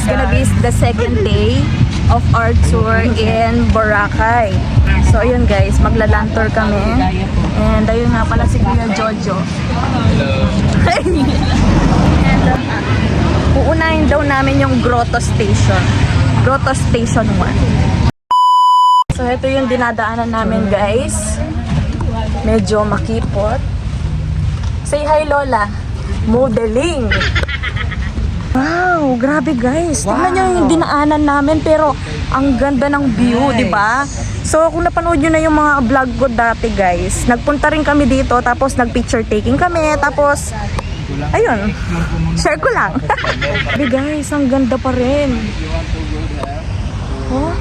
gonna be the second day of our tour in Boracay. So ayun guys, magla-land tour kami. And ayun nga pala si Kuya Jojo. And uunahin daw namin yung Grotto Station. Grotto Station 1. So ito yung dinadaanan namin guys. Medyo makipot. Say hi Lola. Modeling. Wow, grabe guys. Tingnan nyo yung dinaanan namin pero ang ganda ng view, di ba? So kung napanood nyo na yung mga vlog ko dati guys, nagpunta rin kami dito tapos nag-picture taking kami tapos ayun, share ko lang. Grabe guys, ang ganda pa rin. Oh,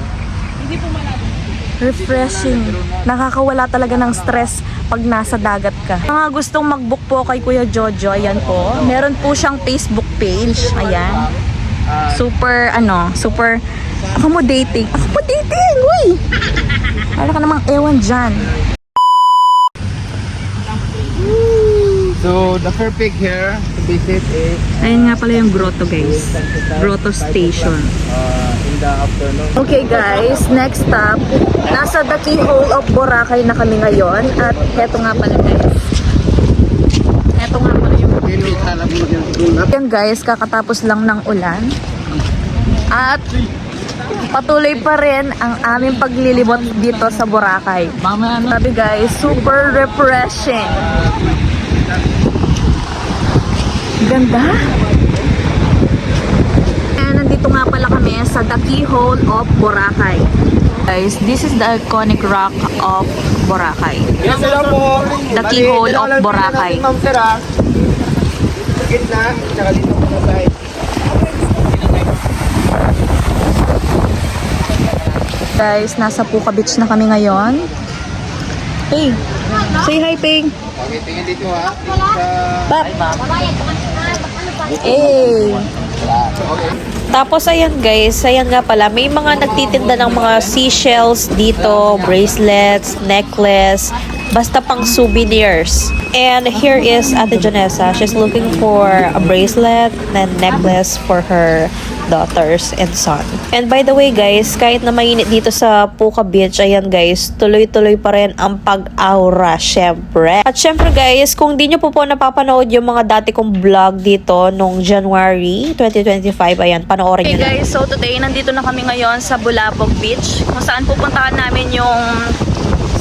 refreshing. Nakakawala talaga ng stress pag nasa dagat ka. Mga gustong mag-book po kay Kuya Jojo, ayan po. Meron po siyang Facebook page. Ayan. Super, super accommodating. Accommodating! Uy! Wala ka namang ewan dyan. So, the perfect here to visit is Ayan nga pala yung grotto guys. Grotto Station. in the afternoon. Okay guys, next stop. Nasa the keyhole of Boracay na kami ngayon. At heto nga pala guys. Heto nga pala yung yan guys, kakatapos lang ng ulan. At patuloy pa rin ang aming paglilibot dito sa Boracay. Sabi guys, super refreshing. Ganda. And nandito nga pala kami sa the keyhole of Boracay. Guys, this is the iconic rock of Boracay. Yes, hello po. The keyhole of Boracay. Gitna, tsaka dito po na side. Guys, nasa Puka Beach na kami ngayon. Hey, say hi, Ping. Okay, tingin dito ha. Bap. Hey. Tapos ayan guys, ayan nga pala, may mga nagtitinda ng mga seashells dito, bracelets, necklace, basta pang souvenirs. And here is Ate Janessa. She's looking for a bracelet and necklace for her daughters and son. And by the way guys, kahit na mainit dito sa Puka Beach, ayan guys, tuloy-tuloy pa rin ang pag-aura, syempre. At syempre guys, kung di nyo po napapanood yung mga dati kong vlog dito nung January 2025, ayan, panoorin nyo. Okay guys, so today nandito na kami ngayon sa Bulabog Beach, kung saan pupuntahan namin yung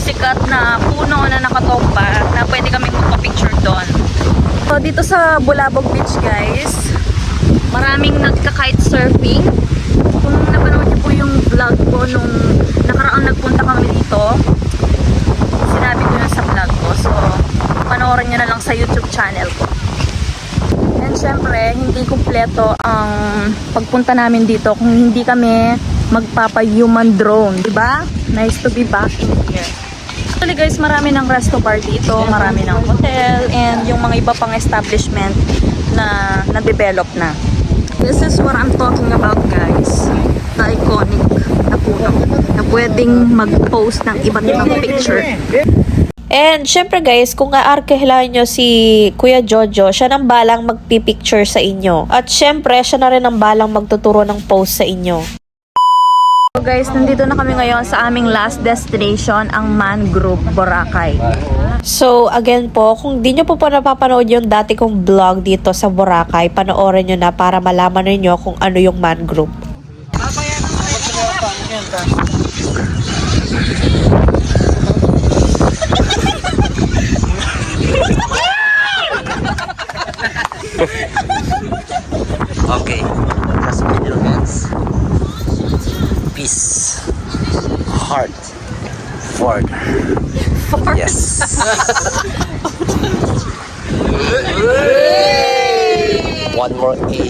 sikat na puno na nakatomba na pwede kami magpa-picture doon. So dito sa Bulabog Beach guys, maraming nagka-kite surfing. Kung napanood niyo po yung vlog ko nung nakaraang nagpunta kami dito, sinabi ko yun sa vlog ko. So, panoorin niyo na lang sa YouTube channel ko. And syempre, hindi kumpleto ang pagpunta namin dito kung hindi kami magpapa-human drone. Diba? Nice to be back in here. Actually guys, marami ng resto bar dito, marami ng hotel, and yung mga iba pang establishment na na-develop na. This is what I'm talking about guys. The iconic na puno na pwedeng mag-post ng iba't ibang picture. And syempre guys, kung aarkilahan nyo si Kuya Jojo, siya nang balang magpipicture sa inyo. At syempre, siya na rin ang balang magtuturo ng post sa inyo. So guys, nandito na kami ngayon sa aming last destination, ang Mangrove Boracay. So again po, kung di nyo po napapanood yung dati kong vlog dito sa Boracay, panoorin nyo na para malaman ninyo kung ano yung mangrove. Okay, just with your hands. Peace. Heart. Ford. Yes. One more A.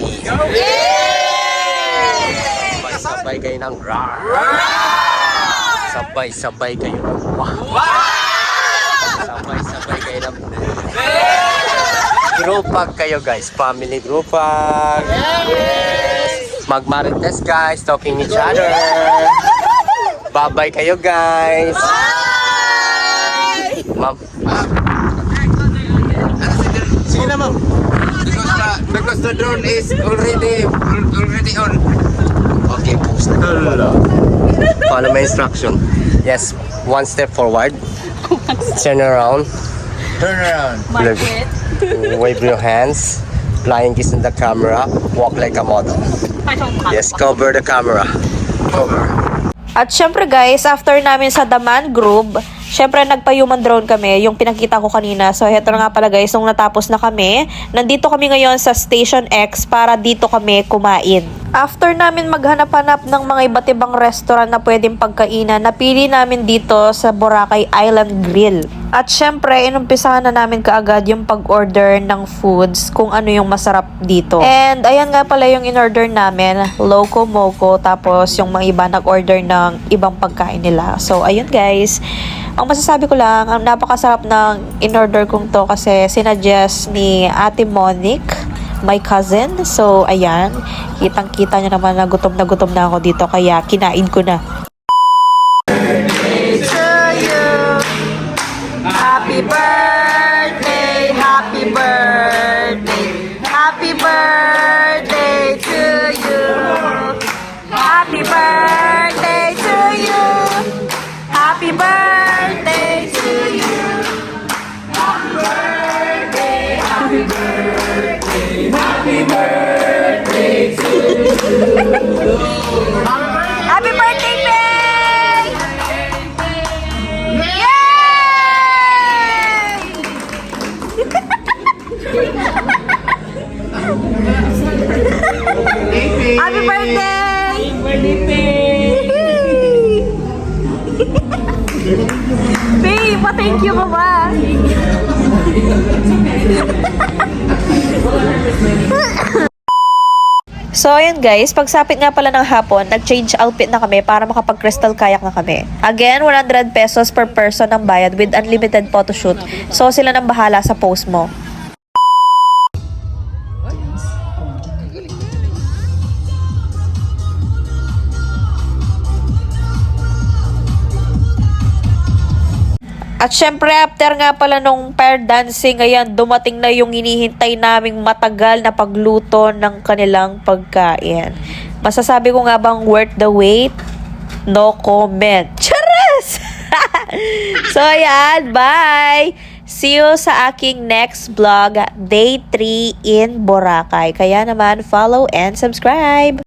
Sabay-sabay kayo ng rar. Sabay-sabay kayo ng wah. Sabay-sabay kayo ng group hug kayo guys. Family group hug. Yes. Magmarites guys. Talking each other. Bye-bye kayo guys. Bye. Ma'am. Sige na, ma'am. Because the drone is already on. Okay, post. Follow my instruction. Yes, one step forward. Turn around. Turn around. Look. Wave your hands. Flying kiss in the camera. Walk like a model. Yes, cover the camera. Cover. At syempre guys, after namin sa Daman Group, syempre nagpa-human drone kami, yung pinakita ko kanina. So heto na nga pala guys, nung natapos na kami, nandito kami ngayon sa Station X para dito kami kumain. After namin maghanap-hanap ng mga iba't ibang restaurant na pwedeng pagkainan, napili namin dito sa Boracay Island Grill. At syempre, inumpisahan na namin kaagad yung pag-order ng foods kung ano yung masarap dito. And ayan nga pala yung in-order namin, Loco Moco, tapos yung mga iba nag-order ng ibang pagkain nila. So ayun guys, ang masasabi ko lang, ang napakasarap ng in-order kong to kasi sinuggest ni Ate Monique, my cousin. So ayan, kitang-kita nyo naman na gutom na ako dito kaya kinain ko na. Happy birthday, happy birthday, happy birthday to you. Happy birthday to you. Happy birthday to you. Happy birthday, happy birthday, happy birthday to you. Happy birthday, May! Yay! Happy birthday! Babe, pa-thank you ka ba? So, ayun guys, pagsapit nga pala ng hapon, nag-change outfit na kami para makapag-crystal kayak na kami. Again, 100 pesos per person ang bayad with unlimited photoshoot. So, sila nang bahala sa post mo. At syempre, after nga pala nung pair dancing, ayan, dumating na yung hinihintay naming matagal na pagluto ng kanilang pagkain. Masasabi ko nga bang worth the wait? No comment. Charas! So, ayan, bye! See you sa aking next vlog, Day 3 in Boracay. Kaya naman, follow and subscribe!